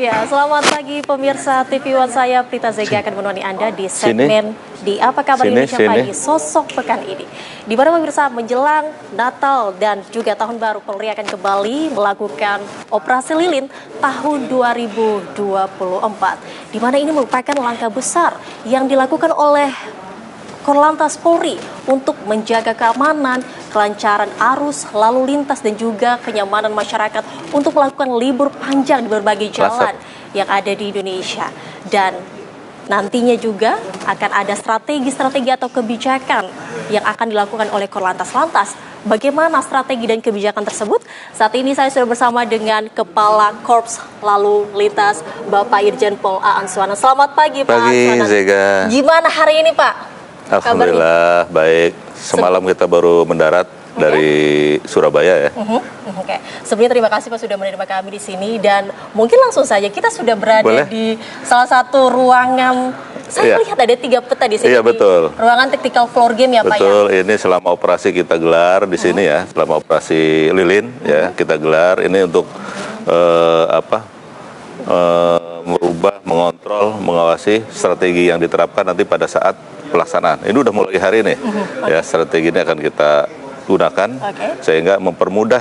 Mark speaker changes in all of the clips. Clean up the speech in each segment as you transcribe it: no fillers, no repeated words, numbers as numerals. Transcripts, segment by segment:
Speaker 1: Ya, selamat pagi pemirsa TV One, saya Prita Zega akan menemani Anda di segmen di Apa Kabar Indonesia Pagi Sosok Pekan ini. Di mana pemirsa menjelang Natal dan juga Tahun Baru, Polri akan kembali melakukan operasi lilin tahun 2024. Di mana ini merupakan langkah besar yang dilakukan oleh Korlantas Polri untuk menjaga keamanan, kelancaran arus lalu lintas dan juga kenyamanan masyarakat untuk melakukan libur panjang di berbagai jalan yang ada di Indonesia. Dan nantinya juga akan ada strategi-strategi atau kebijakan yang akan dilakukan oleh Korlantas. Lantas, bagaimana strategi dan kebijakan tersebut? Saat ini saya sudah bersama dengan Kepala Korps Lalu Lintas, Bapak Irjen Pol Aan Suwana. Selamat pagi, Pak Aan Suwana.
Speaker 2: Zega.
Speaker 1: Gimana hari ini, Pak?
Speaker 2: Alhamdulillah baik. Semalam kita baru mendarat dari Surabaya ya.
Speaker 1: Oke. Sebelumnya terima kasih Pak sudah menerima kami di sini, dan mungkin langsung saja kita sudah berada di salah satu ruangan. Saya melihat ada 3 peta di sini.
Speaker 2: Iya, betul.
Speaker 1: Ruangan tactical floor game ya, Pak ya.
Speaker 2: Betul. Ini selama operasi kita gelar di sini ya. Selama operasi lilin ya kita gelar ini untuk merubah, mengontrol, mengawasi strategi yang diterapkan nanti pada saat pelaksanaan. Ini udah mulai hari ini. Ya, strategi ini akan kita gunakan sehingga mempermudah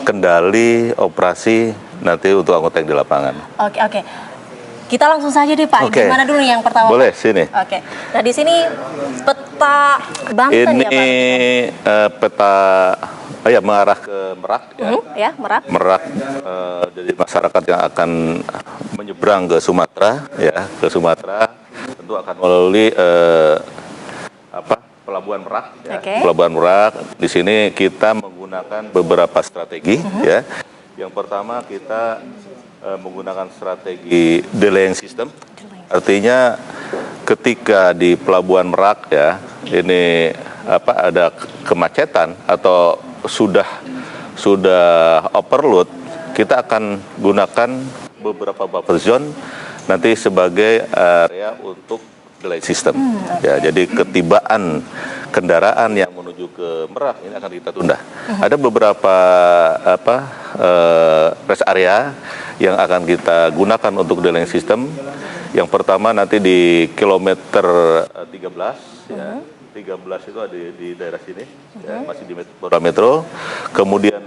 Speaker 2: kendali operasi nanti untuk anggota yang di lapangan.
Speaker 1: Oke. Kita langsung saja deh, Pak. Gimana dulu yang pertama?
Speaker 2: Boleh, sini.
Speaker 1: Oke. Nah, di sini peta Banten
Speaker 2: ini,
Speaker 1: ya, Pak?
Speaker 2: Peta mengarah ke Merak ya.
Speaker 1: Merak.
Speaker 2: Merak, jadi masyarakat yang akan menyeberang ke Sumatera ya, tentu akan melalui Pelabuhan Merak ya. Pelabuhan Merak. Di sini kita menggunakan beberapa strategi ya. Yang pertama kita menggunakan strategi delaying system. Artinya ketika di Pelabuhan Merak ya, ini ada kemacetan atau sudah overload, kita akan gunakan beberapa buffer zone nanti sebagai area untuk delay system. Ya, jadi ketibaan kendaraan yang menuju ke Merak ini akan kita tunda. Ada beberapa rest area yang akan kita gunakan untuk delaying system. Yang pertama nanti di kilometer 13 ya. 13 itu ada di daerah sini ya, masih di Polda Metro. Kemudian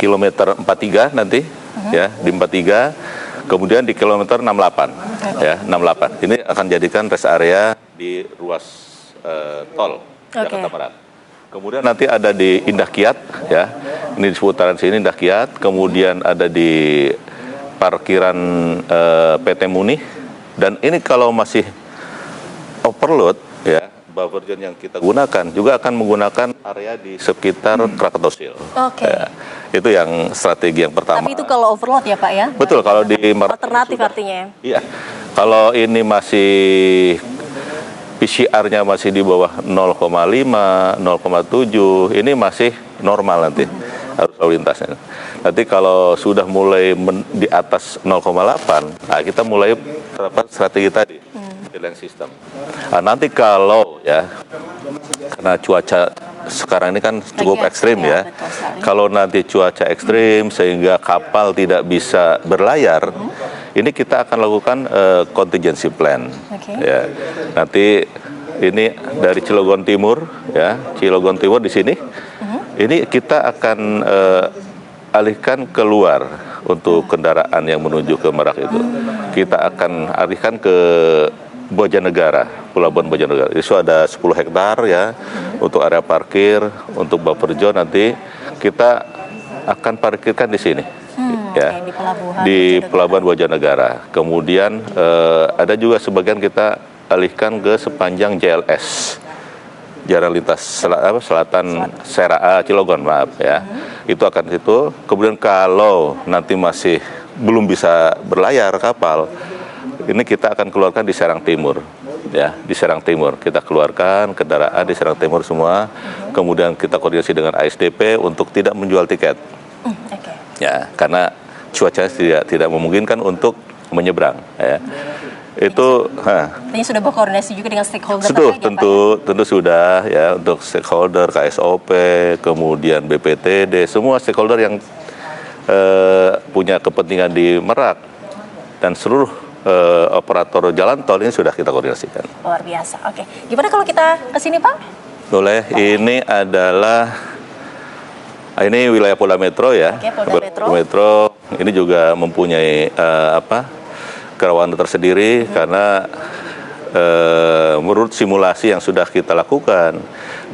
Speaker 2: kilometer 43 nanti ya, di 43. Kemudian di kilometer 68 ya, 68. Ini akan jadikan rest area di ruas tol Jakarta Barat. Kemudian nanti ada di Indah Kiat ya. Ini di seputaran sini Indah Kiat, kemudian ada di parkiran PT Muni, dan ini kalau masih overload ya, buffer zone yang kita gunakan juga akan menggunakan area di sekitar Krakatau Steel. Ya, itu yang strategi yang pertama.
Speaker 1: Tapi itu kalau overload ya, Pak ya?
Speaker 2: Betul, kalau di
Speaker 1: alternatif artinya.
Speaker 2: Iya. Kalau ini masih PCR-nya masih di bawah 0,5, 0,7, ini masih normal nanti harus lalu lintasnya. Nanti kalau sudah mulai di atas 0,8, nah kita mulai terapkan strategi tadi, delaying system. Nah, nanti kalau ya, karena cuaca sekarang ini kan cukup ekstrim ya. Kalau nanti cuaca ekstrim sehingga kapal tidak bisa berlayar, ini kita akan lakukan contingency plan. Ya, nanti ini dari Cilegon Timur ya, Cilegon Timur di sini. Ini kita akan alihkan keluar untuk kendaraan yang menuju ke Merak itu. Kita akan alihkan ke Bojanegara, Pelabuhan Bojanegara. Itu ada 10 hektar ya untuk area parkir, untuk buffer zone nanti kita akan parkirkan di sini. Ya, di Pelabuhan Bojanegara. Kemudian ada juga sebagian kita alihkan ke sepanjang JLS. Jalan lintas selatan Cilegon, maaf ya. Itu akan situ. Kemudian kalau nanti masih belum bisa berlayar kapal, ini kita akan keluarkan di Serang Timur. Ya, di Serang Timur kita keluarkan kendaraan di Serang Timur semua. Kemudian kita koordinasi dengan ASDP untuk tidak menjual tiket. Ya, karena cuaca tidak memungkinkan untuk menyeberang ya. Itu
Speaker 1: ini sudah berkoordinasi juga dengan stakeholder terkait,
Speaker 2: tentu sudah ya, untuk stakeholder KSOP, kemudian BPTD, semua stakeholder yang punya kepentingan di Merak dan seluruh operator jalan tol ini sudah kita koordinasikan.
Speaker 1: Luar biasa. Oke, gimana kalau kita ke sini, Pak?
Speaker 2: Boleh. Ini adalah wilayah Polda Metro ya.
Speaker 1: Oke, Polda
Speaker 2: Metro ini juga mempunyai kerawanan tersendiri karena menurut simulasi yang sudah kita lakukan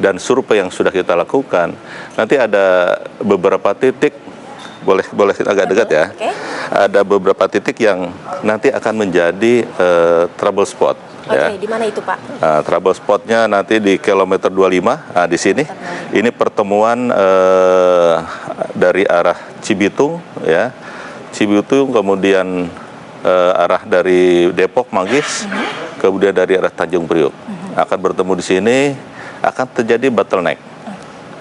Speaker 2: dan survei yang sudah kita lakukan, nanti ada beberapa titik, boleh agak dekat ya.
Speaker 1: Okay.
Speaker 2: Ada beberapa titik yang nanti akan menjadi trouble spot.
Speaker 1: Oke,
Speaker 2: Ya.
Speaker 1: di mana itu, Pak?
Speaker 2: Trouble spotnya nanti di kilometer 25, di sini. Ini pertemuan dari arah Cibitung, ya. Cibitung, kemudian arah dari Depok, Manggis, kemudian dari arah Tanjung Priok. Akan bertemu di sini, akan terjadi bottleneck.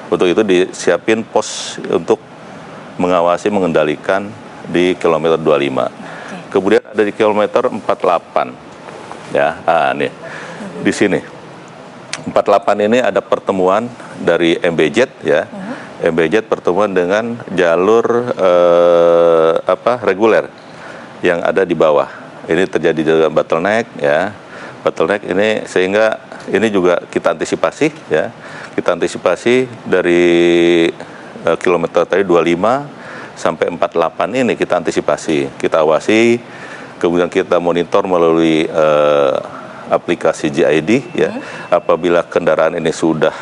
Speaker 2: Untuk itu disiapin pos untuk mengawasi, mengendalikan di kilometer 25. Kemudian ada di kilometer 48. Ya, nih. Di sini. 48 ini ada pertemuan dari MBZ ya. MBZ pertemuan dengan jalur reguler yang ada di bawah. Ini terjadi juga bottleneck ya. Bottleneck ini sehingga ini juga kita antisipasi ya. Kita antisipasi dari kilometer tadi 25 sampai 48 ini kita antisipasi, kita awasi, kemudian kita monitor melalui aplikasi JID ya. Apabila kendaraan ini sudah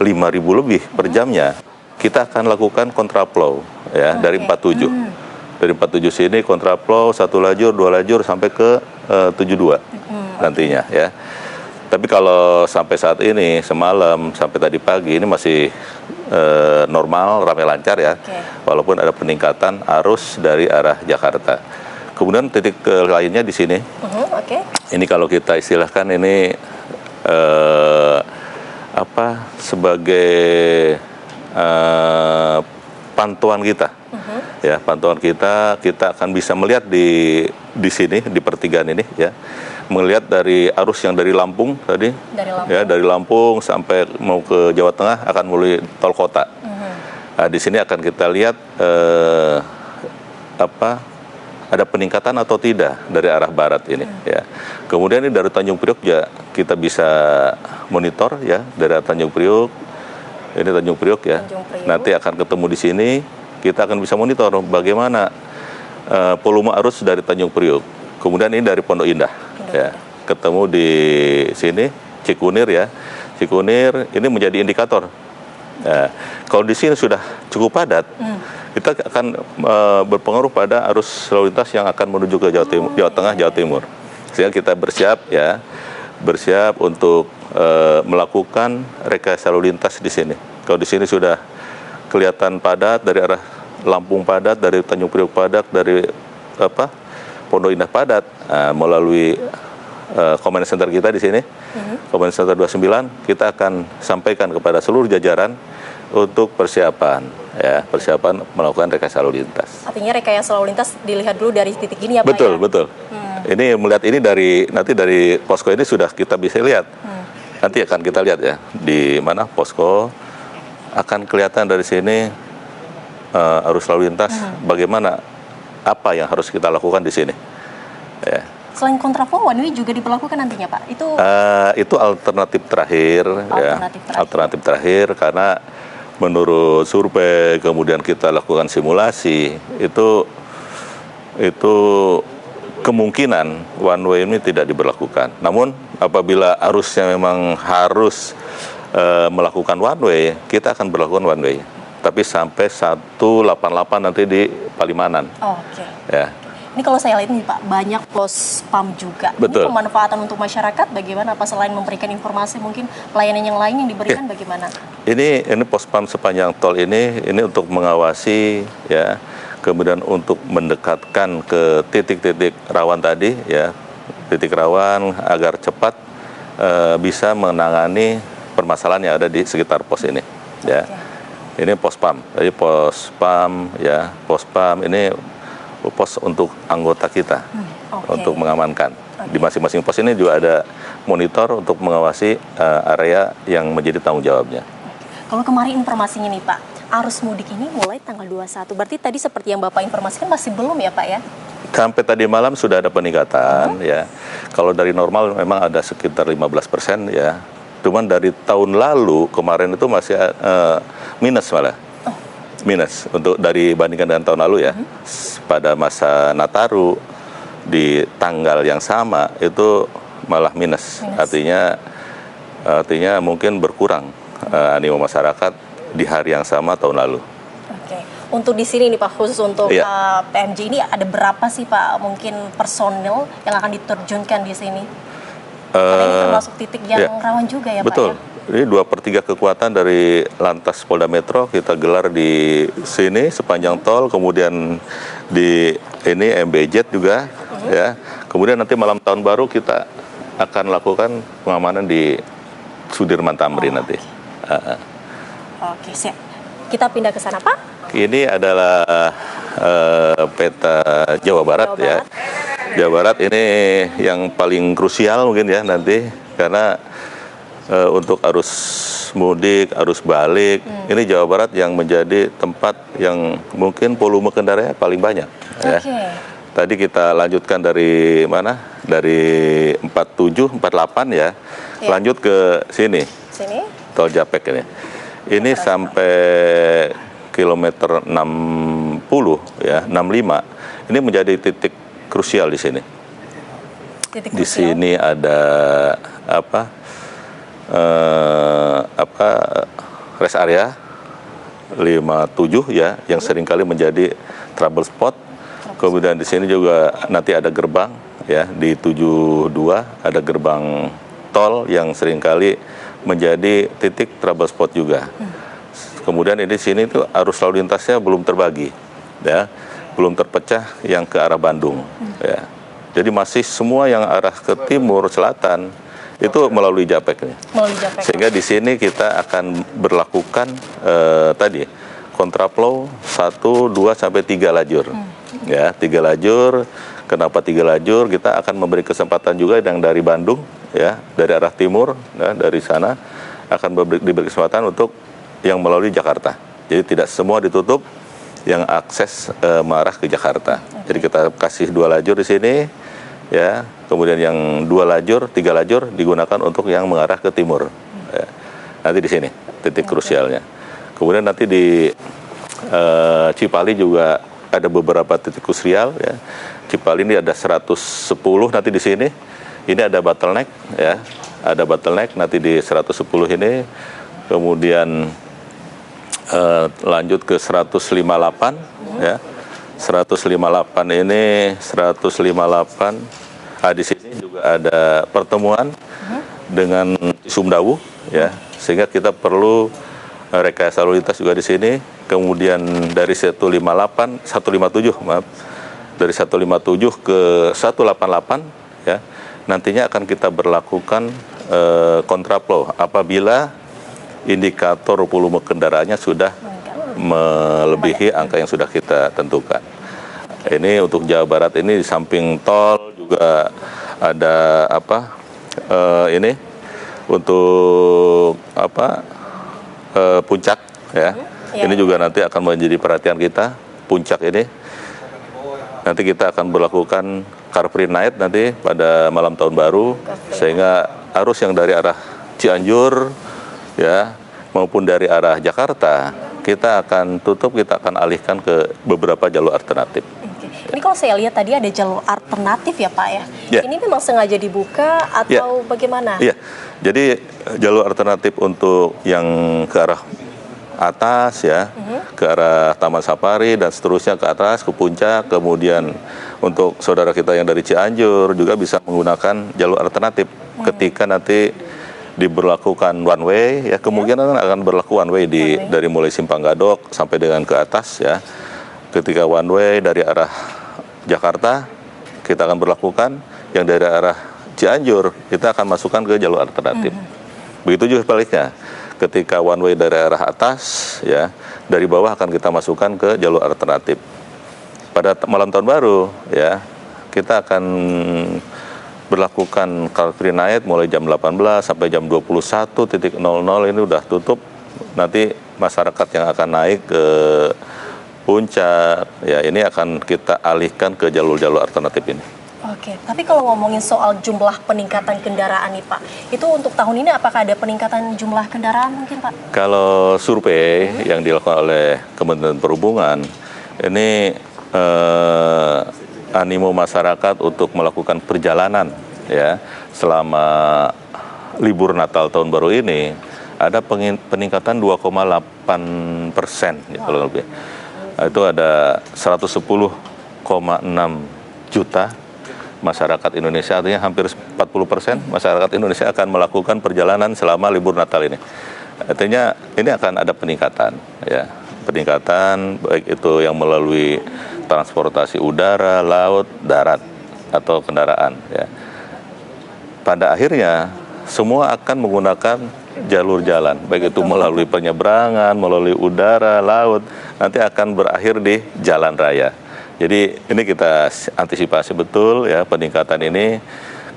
Speaker 2: 5.000 lebih per jamnya, kita akan lakukan kontraflow ya dari 47. Dari 47 sini kontraflow 1 lajur, 2 lajur sampai ke 72 nantinya ya. Tapi kalau sampai saat ini, semalam sampai tadi pagi ini masih normal, ramai lancar ya. Walaupun ada peningkatan arus dari arah Jakarta. Kemudian titik lainnya di sini. Ini kalau kita istilahkan ini sebagai pantauan kita. Ya, pantauan kita akan bisa melihat di sini di pertigaan ini ya. Melihat dari arus yang dari Lampung tadi, dari Lampung sampai mau ke Jawa Tengah akan melalui tol kota. Nah, di sini akan kita lihat ada peningkatan atau tidak dari arah barat ini. Ya. Kemudian ini dari Tanjung Priok ya kita bisa monitor ya dari arah Tanjung Priok. Ini Tanjung Priok ya. Nanti akan ketemu di sini, kita akan bisa monitor bagaimana volume arus dari Tanjung Priok. Kemudian ini dari Pondok Indah. Ya, ketemu di sini Cikunir ya. Cikunir ini menjadi indikator. Ya, kalau di sini sudah cukup padat, kita akan berpengaruh pada arus lalu lintas yang akan menuju ke Jawa Tengah, Jawa Timur. Sehingga kita bersiap untuk melakukan rekayasa lalu lintas di sini. Kalau di sini sudah kelihatan padat dari arah Lampung padat, dari Tanjung Priok padat, dari Pondok Indah padat, melalui Command Center kita di sini, Command Center 29, kita akan sampaikan kepada seluruh jajaran untuk persiapan melakukan rekayasa lalu lintas.
Speaker 1: Artinya rekayasa lalu lintas dilihat dulu dari titik ini ya Pak?
Speaker 2: Betul. Ini melihat ini nanti dari posko ini sudah kita bisa lihat. Nanti akan kita lihat ya di mana posko akan kelihatan dari sini arus lalu lintas bagaimana apa yang harus kita lakukan di sini. Ya.
Speaker 1: Selain kontraflow, one way juga diberlakukan nantinya Pak?
Speaker 2: Itu alternatif terakhir. Alternatif terakhir karena menurut survei kemudian kita lakukan simulasi itu kemungkinan one way ini tidak diberlakukan. Namun apabila arusnya memang harus melakukan one way, kita akan berlakukan one way. Tapi sampai 188 nanti di Palimanan. Ya.
Speaker 1: Ini kalau saya lihat nih Pak, banyak pos PAM juga.
Speaker 2: Betul.
Speaker 1: Ini pemanfaatan untuk masyarakat bagaimana Pak? Selain memberikan informasi, mungkin pelayanan yang lain yang diberikan bagaimana?
Speaker 2: Ini pos PAM sepanjang tol ini untuk mengawasi ya, kemudian untuk mendekatkan ke titik-titik rawan tadi ya, titik rawan agar cepat bisa menangani permasalahan yang ada di sekitar pos ini ya. Ini pos PAM. Jadi pos PAM ya, pos PAM ini pos untuk anggota kita untuk mengamankan. Di masing-masing pos ini juga ada monitor untuk mengawasi area yang menjadi tanggung jawabnya.
Speaker 1: Kalau kemarin informasinya nih Pak, arus mudik ini mulai tanggal 21. Berarti tadi seperti yang Bapak informasikan masih belum ya Pak ya?
Speaker 2: Sampai tadi malam sudah ada peningkatan ya. Kalau dari normal memang ada sekitar 15% ya. Cuman dari tahun lalu kemarin itu masih minus malah. Minus untuk dari bandingkan dengan tahun lalu ya. Pada masa Nataru di tanggal yang sama itu malah minus. Artinya mungkin berkurang animo masyarakat di hari yang sama tahun lalu.
Speaker 1: Oke. Untuk di sini nih Pak, khusus untuk PMJ ini ada berapa sih Pak mungkin personil yang akan diterjunkan di sini? Karena ini termasuk titik yang rawan juga ya
Speaker 2: betul.
Speaker 1: Pak ya?
Speaker 2: Ini 2/3 kekuatan dari Lantas Polda Metro kita gelar di sini sepanjang tol, kemudian di ini MBZ juga ya. Kemudian nanti malam tahun baru kita akan lakukan pengamanan di Sudirman Tamrin nanti.
Speaker 1: Oke, siap. Kita pindah ke sana, Pak.
Speaker 2: Ini adalah peta Jawa Barat ya. Jawa Barat ini yang paling krusial mungkin ya nanti karena untuk arus mudik, arus balik, ini Jawa Barat yang menjadi tempat yang mungkin volume kendaraannya paling banyak. Ya. Tadi kita lanjutkan dari mana? Dari 47, 48 ya. Lanjut ke sini. Tol Japek ini. Ini sampai kilometer 60 ya, 65. Ini menjadi titik krusial di sini. Di sini ada rest area 57 ya, yang seringkali menjadi trouble spot. Kemudian di sini juga nanti ada gerbang ya, di 72 ada gerbang tol yang seringkali menjadi titik trouble spot juga. Kemudian di sini tuh arus lalu lintasnya belum terbagi, ya, belum terpecah yang ke arah Bandung, ya. Jadi masih semua yang arah ke timur selatan itu melalui Japek ini. Sehingga di sini kita akan berlakukan tadi kontraflow 1, 2 sampai 3 lajur, ya, 3 lajur. Kenapa 3 lajur? Kita akan memberi kesempatan juga yang dari Bandung, ya, dari arah timur, ya, dari sana akan diberi kesempatan untuk yang melalui Jakarta. Jadi tidak semua ditutup yang akses mengarah ke Jakarta. Jadi kita kasih 2 lajur di sini, ya. Kemudian yang 2 lajur, 3 lajur digunakan untuk yang mengarah ke timur. Ya. Nanti di sini titik krusialnya. Kemudian nanti di Cipali juga ada beberapa titik krusial, ya. Cipali ini ada 110 nanti di sini. Ini ada bottleneck, ya. Ada bottleneck nanti di 110 ini. Kemudian lanjut ke 158, ya. 158 ini 158. Di sini juga ada pertemuan dengan Sumdawu, ya. Sehingga kita perlu rekayasa lalu lintas juga di sini. Kemudian dari 157, maaf. Dari 157 ke 188, ya. Nantinya akan kita berlakukan kontraflow apabila indikator volume kendaraannya sudah melebihi angka yang sudah kita tentukan. Ini untuk Jawa Barat ini di samping tol juga ada ini untuk puncak, ya. Ini juga nanti akan menjadi perhatian kita, puncak ini. Nanti kita akan berlakukan Car Free Night nanti pada malam tahun baru, sehingga arus yang dari arah Cianjur, ya, maupun dari arah Jakarta kita akan tutup, kita akan alihkan ke beberapa jalur alternatif.
Speaker 1: Ini kalau saya lihat tadi ada jalur alternatif ya Pak ya. Ini memang sengaja dibuka atau bagaimana? Iya.
Speaker 2: Jadi jalur alternatif untuk yang ke arah atas, ya, ke arah Taman Safari dan seterusnya ke atas ke puncak. Kemudian untuk saudara kita yang dari Cianjur juga bisa menggunakan jalur alternatif ketika nanti diberlakukan one way, ya, kemungkinan akan berlaku one way dari mulai Simpang Gadok sampai dengan ke atas, ya. Ketika one way dari arah Jakarta kita akan berlakukan, yang dari arah Cianjur kita akan masukkan ke jalur alternatif. Begitu juga sebaliknya, ketika one way dari arah atas, ya, dari bawah akan kita masukkan ke jalur alternatif. Pada malam tahun baru, ya, kita akan berlakukan Car Free Night mulai jam 18 sampai jam 21.00 ini udah tutup. Nanti masyarakat yang akan naik ke puncak, ya ini akan kita alihkan ke jalur-jalur alternatif ini.
Speaker 1: Oke, tapi kalau ngomongin soal jumlah peningkatan kendaraan nih Pak, itu untuk tahun ini apakah ada peningkatan jumlah kendaraan mungkin Pak?
Speaker 2: Kalau survei yang dilakukan oleh Kementerian Perhubungan, ini animo masyarakat untuk melakukan perjalanan ya selama libur Natal tahun baru ini ada peningkatan 2,8% ya, kalau lebih. Itu ada 110,6 juta masyarakat Indonesia, artinya hampir 40% masyarakat Indonesia akan melakukan perjalanan selama libur Natal ini. Artinya ini akan ada peningkatan, ya, peningkatan baik itu yang melalui transportasi udara, laut, darat atau kendaraan. Ya. Pada akhirnya semua akan menggunakan jalur jalan, baik itu melalui penyeberangan, melalui udara, laut, nanti akan berakhir di jalan raya. Jadi ini kita antisipasi betul ya peningkatan ini,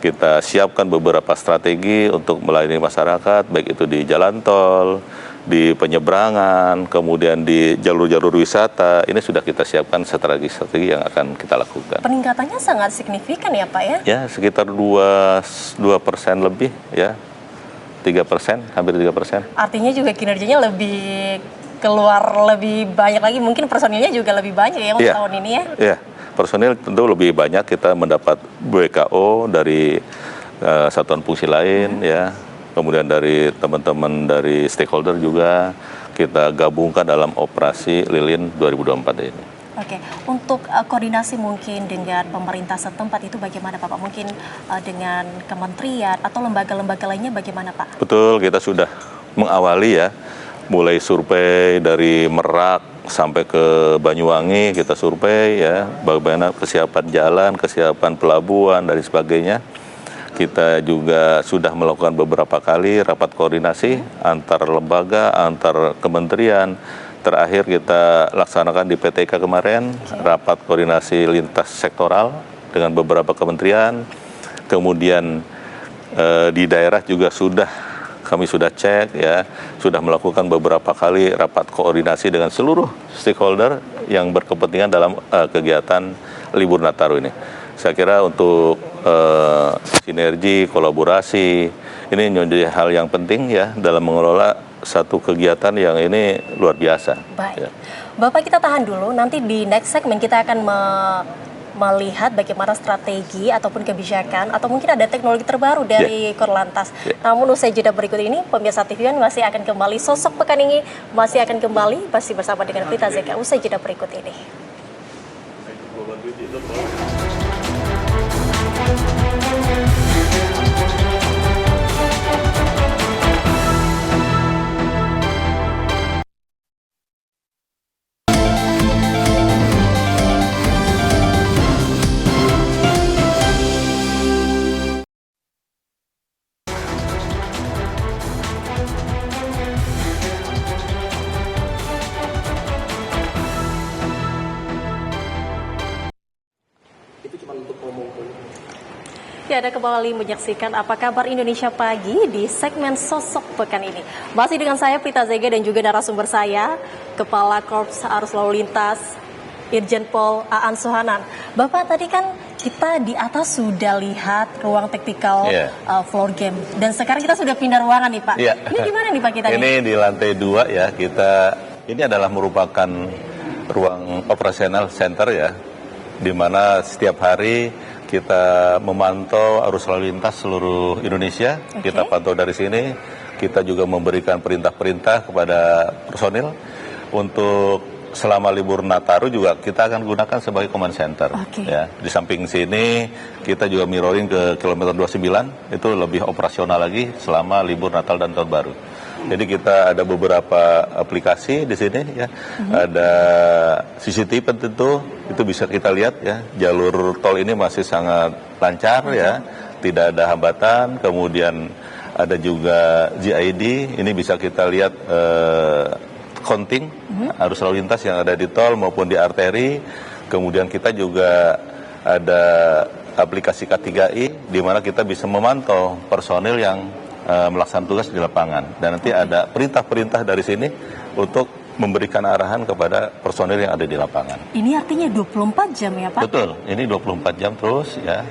Speaker 2: kita siapkan beberapa strategi untuk melayani masyarakat, baik itu di jalan tol, di penyeberangan, kemudian di jalur-jalur wisata, ini sudah kita siapkan strategi-strategi yang akan kita lakukan.
Speaker 1: Peningkatannya sangat signifikan ya Pak ya?
Speaker 2: Ya, sekitar 2% lebih ya. 3%, hampir 3%.
Speaker 1: Artinya juga kinerjanya lebih keluar lebih banyak lagi, mungkin personilnya juga lebih banyak ya untuk tahun ini ya? Iya,
Speaker 2: personil tentu lebih banyak, kita mendapat BKO dari satuan fungsi lain ya, kemudian dari teman-teman dari stakeholder juga kita gabungkan dalam operasi Lilin 2024 ini.
Speaker 1: Oke, untuk koordinasi mungkin dengan pemerintah setempat itu bagaimana Pak? Mungkin dengan kementerian atau lembaga-lembaga lainnya bagaimana Pak?
Speaker 2: Betul, kita sudah mengawali ya, mulai survei dari Merak sampai ke Banyuwangi, kita survei ya, bagaimana kesiapan jalan, kesiapan pelabuhan dan sebagainya. Kita juga sudah melakukan beberapa kali rapat koordinasi antar lembaga, antar kementerian. Terakhir kita laksanakan di PTK kemarin, rapat koordinasi lintas sektoral dengan beberapa kementerian. Kemudian di daerah juga kami sudah cek ya, sudah melakukan beberapa kali rapat koordinasi dengan seluruh stakeholder yang berkepentingan dalam kegiatan libur Nataru ini. Saya kira untuk sinergi, kolaborasi, ini menjadi hal yang penting ya dalam mengelola satu kegiatan yang ini luar biasa.
Speaker 1: Baik, ya. Bapak kita tahan dulu, nanti di next segmen kita akan melihat bagaimana strategi ataupun kebijakan atau mungkin ada teknologi terbaru dari Korlantas. Namun usai jeda berikut ini, pemirsa TV One masih akan kembali, sosok pekan ini masih akan kembali, pasti bersama dengan Prita Zega usai jeda berikut ini. Ya, Anda kembali menyaksikan Apa Kabar Indonesia Pagi di segmen Sosok Pekan ini. Masih dengan saya Prita Zega dan juga narasumber saya, Kepala Korps Arus Lalu Lintas, Irjen Pol Aan Suhanan. Bapak, tadi kan kita di atas sudah lihat ruang taktikal floor game. Dan sekarang kita sudah pindah ruangan nih Pak. Ini di mana nih Pak kita?
Speaker 2: Ini di lantai 2 ya, ini adalah merupakan ruang operasional center ya, di mana setiap hari kita memantau arus lalu lintas seluruh Indonesia. Kita pantau dari sini. Kita juga memberikan perintah-perintah kepada personil untuk selama libur Nataru juga kita akan gunakan sebagai command center. Ya, di samping sini kita juga mirroring ke kilometer 29, itu lebih operasional lagi selama libur Natal dan Tahun Baru. Jadi kita ada beberapa aplikasi di sini ya, ada CCTV tentu, itu bisa kita lihat ya, jalur tol ini masih sangat lancar ya, tidak ada hambatan. Kemudian ada juga GID, ini bisa kita lihat counting arus lalu lintas yang ada di tol maupun di arteri. Kemudian kita juga ada aplikasi K3I, di mana kita bisa memantau personil yang melaksanakan tugas di lapangan, dan nanti ada perintah-perintah dari sini untuk memberikan arahan kepada personil yang ada di lapangan.
Speaker 1: Ini artinya 24 jam ya Pak?
Speaker 2: Betul, ini 24 jam terus ya,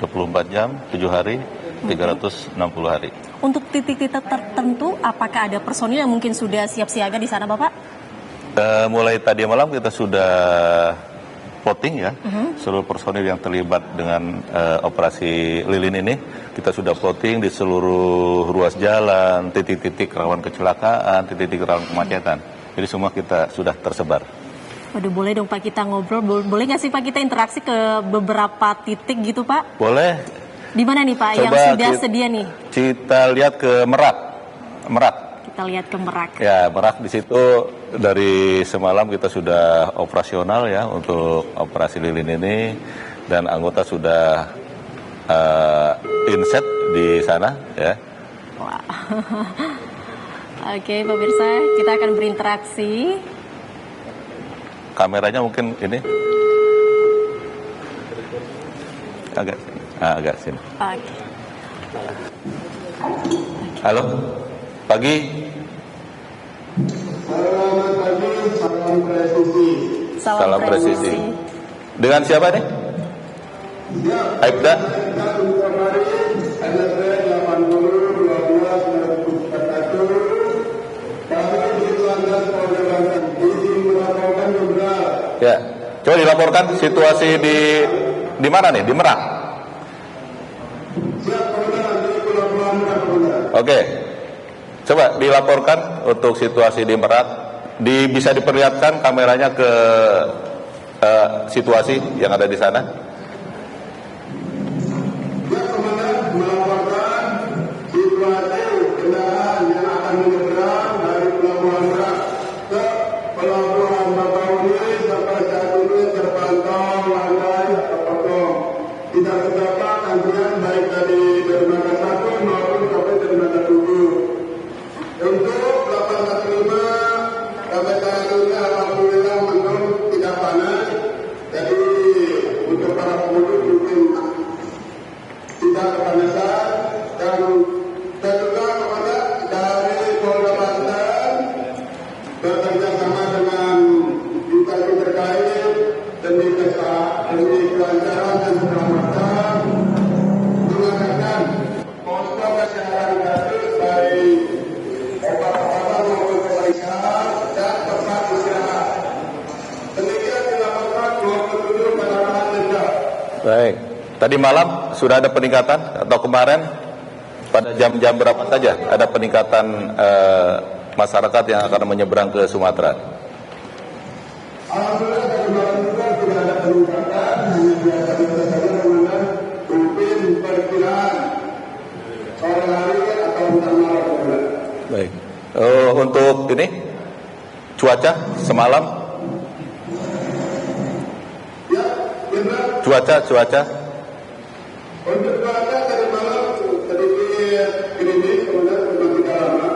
Speaker 2: 24 jam, 7 hari, 360 hari.
Speaker 1: Untuk titik-titik tertentu, apakah ada personil yang mungkin sudah siap siaga di sana Bapak?
Speaker 2: Mulai tadi malam kita sudah plotting ya, seluruh personil yang terlibat dengan operasi lilin ini, kita sudah plotting di seluruh ruas jalan, titik-titik rawan kecelakaan, titik-titik rawan kemacetan. Jadi semua kita sudah tersebar.
Speaker 1: Waduh, boleh dong Pak kita ngobrol, boleh nggak sih Pak kita interaksi ke beberapa titik gitu Pak?
Speaker 2: Boleh.
Speaker 1: Di mana nih Pak yang sudah sedia nih?
Speaker 2: Kita lihat ke Merak.
Speaker 1: Kita lihat ke Merak.
Speaker 2: Ya, Merak di situ dari semalam kita sudah operasional ya untuk operasi lilin ini, dan anggota sudah inset di sana ya.
Speaker 1: Wah. Oke, pemirsa, kita akan berinteraksi.
Speaker 2: Kameranya mungkin ini agak sini.
Speaker 1: Oke.
Speaker 2: Halo, pagi.
Speaker 3: Selamat pagi, salam presisi.
Speaker 2: Salam presisi. Dengan siapa nih? Aibda. Ya, coba dilaporkan situasi di mana nih? Di Merak. Oke, coba dilaporkan untuk situasi di Merak. Bisa diperlihatkan kameranya ke situasi yang ada di sana. Baik, tadi malam sudah ada peningkatan atau kemarin pada jam-jam berapa saja ada peningkatan masyarakat yang akan menyeberang ke Sumatera?
Speaker 3: Alhamdulillah dari malam juga tidak ada peningkatan, hanya biasa-biasa saja dengan mungkin perkiraan sore hari atau bukan malam.
Speaker 2: Baik, untuk ini cuaca semalam? Cuaca.
Speaker 3: Untuk cuaca tadi malam sedikit gerimis, kemudian tidak lama.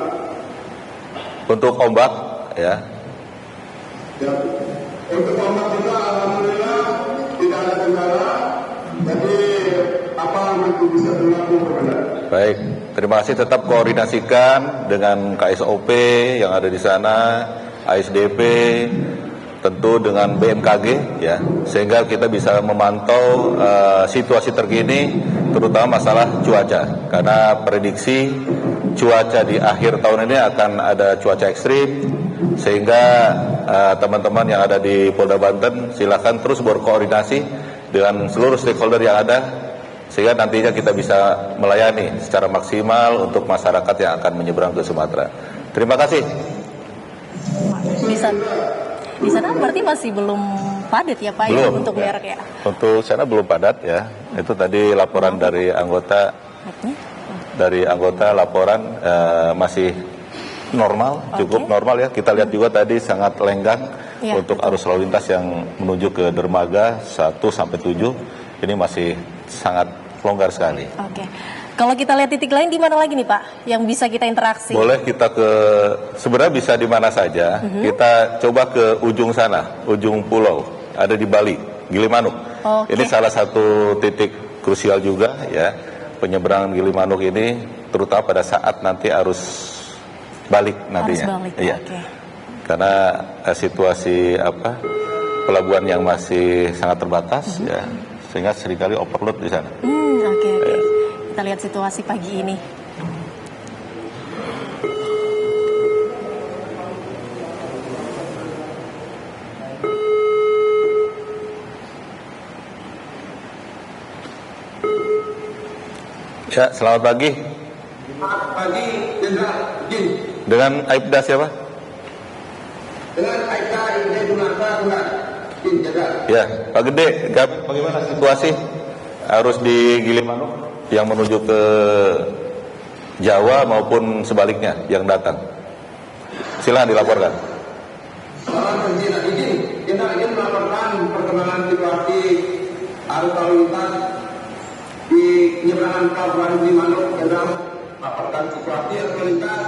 Speaker 2: Untuk ombak, ya.
Speaker 3: Ya. Untuk ombak juga alhamdulillah tidak ada kendala. Jadi apa masih bisa berlaku benar.
Speaker 2: Baik, terima kasih. Tetap koordinasikan dengan KSOP yang ada di sana, ASDP, tentu dengan BMKG ya, sehingga kita bisa memantau situasi terkini terutama masalah cuaca, karena prediksi cuaca di akhir tahun ini akan ada cuaca ekstrim, sehingga teman-teman yang ada di Polda Banten silakan terus berkoordinasi dengan seluruh stakeholder yang ada, sehingga nantinya kita bisa melayani secara maksimal untuk masyarakat yang akan menyeberang ke Sumatera. Terima kasih.
Speaker 1: Di sana berarti masih belum padat ya Pak ya, untuk Merak ya?
Speaker 2: Untuk sana belum padat ya. Itu tadi laporan dari anggota. Dari anggota laporan masih normal, cukup normal ya. Kita lihat juga tadi sangat lenggang untuk arus lalu lintas yang menuju ke dermaga 1 sampai 7. Ini masih sangat longgar sekali.
Speaker 1: Oke. Kalau kita lihat titik lain di mana lagi nih Pak yang bisa kita interaksi?
Speaker 2: Boleh kita sebenarnya bisa di mana saja. Kita coba ke ujung sana, ujung pulau, ada di Bali, Gilimanuk. Ini salah satu titik krusial juga ya, penyeberangan Gilimanuk ini, terutama pada saat nanti arus balik nantinya.
Speaker 1: Arus balik,
Speaker 2: iya. karena situasi pelabuhan yang masih sangat terbatas ya, sehingga seringkali overload di sana.
Speaker 1: Oke. Kita lihat situasi pagi ini.
Speaker 2: Ya, selamat pagi.
Speaker 3: Selamat pagi, Jenderal Jin.
Speaker 2: Dengan Aibda siapa?
Speaker 3: Dengan Aibda Ibnu Dunarta Tuhan. Jin, Jenderal.
Speaker 2: Ya, Pak Gede, bagaimana situasi arus di Gilimanuk yang menuju ke Jawa maupun sebaliknya yang datang? Silakan dilaporkan.
Speaker 3: Selamat pagi, izin. Jenderal ingin melaporkan perkembangan situasi arus lalu lintas di penyeberangan pelabuhan Gilimanuk. Jenderal melaporkan situasi arus lalu lintas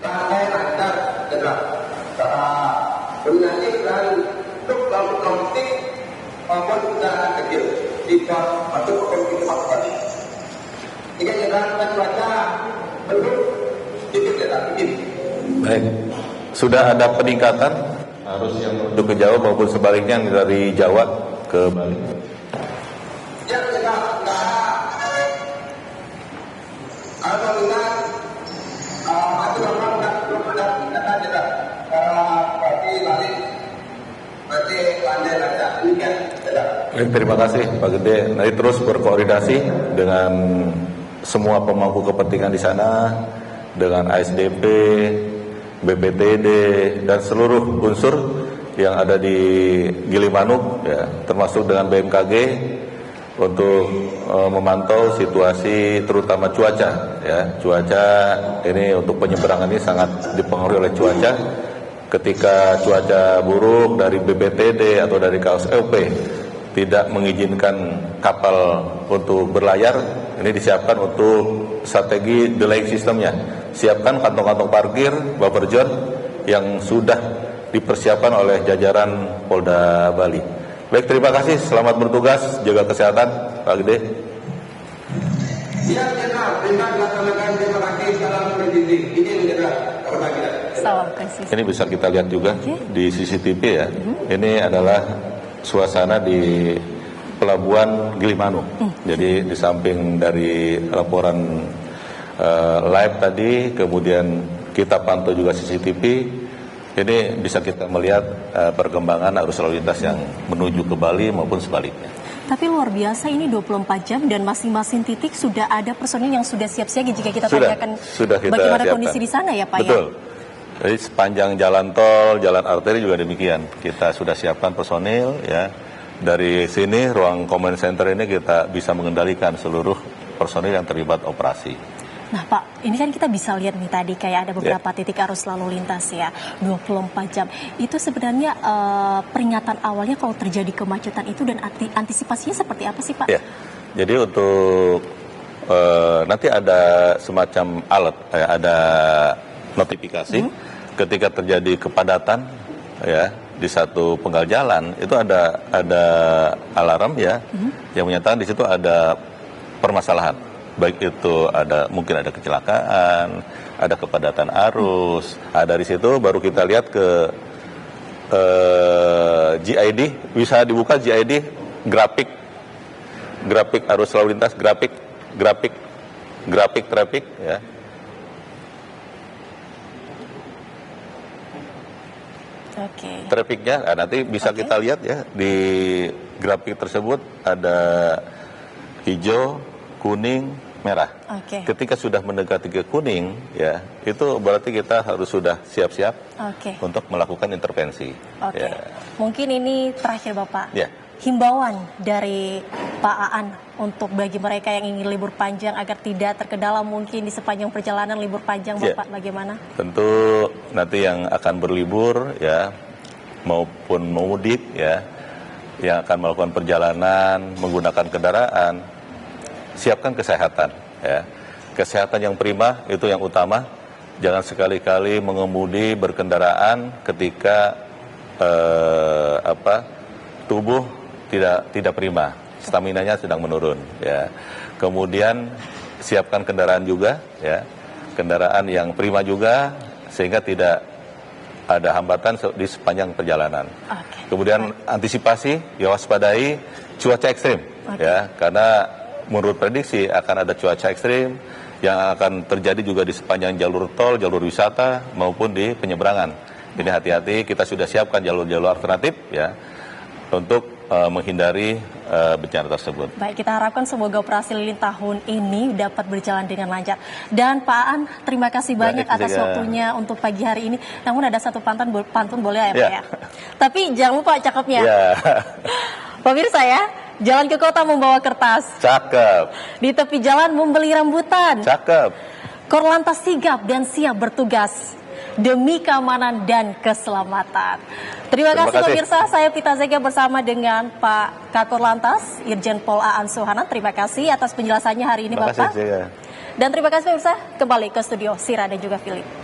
Speaker 3: secara daerah dan Jenderal. Secara dominasi dan untuk laut domestik maupun kendaraan kecil tidak masuk ke kondisi pelabuhan. Jika Jenderal cuaca belum sedikit Jenderal izin.
Speaker 2: Baik, sudah ada peningkatan arus yang menuju ke Jawa maupun sebaliknya dari Jawa ke Bali.
Speaker 3: Ya, kita alhamdulillah masih belum ada peningkatan juga. Berarti balik masih landai saja. Demikian, saja.
Speaker 2: Baik, terima kasih Pak Gede. Nanti terus berkoordinasi dengan semua pemangku kepentingan di sana, dengan ASDP, BPTD, dan seluruh unsur yang ada di Gilimanuk, ya, termasuk dengan BMKG untuk memantau situasi terutama cuaca. Ya, cuaca ini untuk penyeberangan ini sangat dipengaruhi oleh cuaca. Ketika cuaca buruk dari BPTD atau dari KSOP tidak mengizinkan kapal untuk berlayar, ini disiapkan untuk strategi delaying sistemnya. Siapkan kantong-kantong parkir buffer zone yang sudah dipersiapkan oleh jajaran Polda Bali. Baik, terima kasih. Selamat bertugas, jaga kesehatan, Pak Gede.
Speaker 3: Siap, Jenderal. Perintah dilaksanakan. Terima kasih. Salam presisi. Izin, Jenderal. Kepada kita.
Speaker 1: Salam presisi.
Speaker 2: Ini bisa kita lihat juga di CCTV ya. Ini adalah suasana di Pelabuhan Gilimanuk. Jadi di samping dari laporan live tadi, kemudian kita pantau juga CCTV. Ini bisa kita melihat perkembangan arus lalu lintas yang menuju ke Bali maupun sebaliknya.
Speaker 1: Tapi luar biasa ini 24 jam dan masing-masing titik sudah ada personil yang sudah siap-siaga jika kita
Speaker 2: Sudah
Speaker 1: tanyakan
Speaker 2: kita
Speaker 1: bagaimana
Speaker 2: siapkan
Speaker 1: kondisi di sana ya Pak
Speaker 2: Betul.
Speaker 1: ya?
Speaker 2: Jadi sepanjang jalan tol, jalan arteri juga demikian. Kita sudah siapkan personil ya. Dari sini ruang command center ini kita bisa mengendalikan seluruh personil yang terlibat operasi.
Speaker 1: Nah Pak, ini kan kita bisa lihat nih tadi kayak ada beberapa titik arus lalu lintas ya, 24 jam. Itu sebenarnya peringatan awalnya kalau terjadi kemacetan itu dan antisipasinya seperti apa sih Pak?
Speaker 2: Ya, jadi untuk nanti ada semacam alert, ada notifikasi ketika terjadi kepadatan ya di satu penggal jalan, itu ada alarm ya yang menyatakan di situ ada permasalahan. Baik itu mungkin ada kecelakaan, ada kepadatan arus, dari situ baru kita lihat ke GID, bisa dibuka GID, grafik arus lalu lintas, grafik traffic ya.
Speaker 1: Oke.
Speaker 2: Trafficnya, nanti bisa kita lihat ya di grafik tersebut ada hijau, kuning, merah.
Speaker 1: Oke.
Speaker 2: Ketika sudah mendekati ke kuning, ya itu berarti kita harus sudah siap-siap untuk melakukan intervensi.
Speaker 1: Oke.
Speaker 2: Ya.
Speaker 1: Mungkin ini terakhir Bapak.
Speaker 2: Ya.
Speaker 1: Himbauan dari Pak Aan untuk bagi mereka yang ingin libur panjang agar tidak terkendala mungkin di sepanjang perjalanan libur panjang Bapak, bagaimana?
Speaker 2: Tentu nanti yang akan berlibur ya maupun mudik ya yang akan melakukan perjalanan menggunakan kendaraan, siapkan kesehatan ya. Kesehatan yang prima itu yang utama. Jangan sekali-kali mengemudi berkendaraan ketika tubuh tidak prima, staminanya sedang menurun ya. Kemudian siapkan kendaraan juga ya, kendaraan yang prima juga sehingga tidak ada hambatan di sepanjang perjalanan.
Speaker 1: Oke.
Speaker 2: Kemudian antisipasi, ya waspadai cuaca ekstrim, ya, karena menurut prediksi akan ada cuaca ekstrim yang akan terjadi juga di sepanjang jalur tol, jalur wisata maupun di penyeberangan. Ini hati-hati, kita sudah siapkan jalur-jalur alternatif ya untuk menghindari bencana tersebut.
Speaker 1: Baik, kita harapkan semoga operasi lilin tahun ini dapat berjalan dengan lancar. Dan Pak Aan, terima kasih banyak atas waktunya untuk pagi hari ini. Namun ada satu pantun boleh ya Pak ya? Tapi jangan lupa cakepnya.
Speaker 2: Ya.
Speaker 1: Pemirsa ya, jalan ke kota membawa kertas.
Speaker 2: Cakep.
Speaker 1: Di tepi jalan membeli rambutan.
Speaker 2: Cakep.
Speaker 1: Korlantas sigap dan siap bertugas demi keamanan dan keselamatan. Terima kasih pemirsa, saya Pita Zega bersama dengan Pak Kakor Lantas, Irjen Pol Aan Suhanan. Terima kasih atas penjelasannya hari ini Bapak.
Speaker 2: Terima kasih,
Speaker 1: dan terima kasih pemirsa, kembali ke studio Sira dan juga Philip.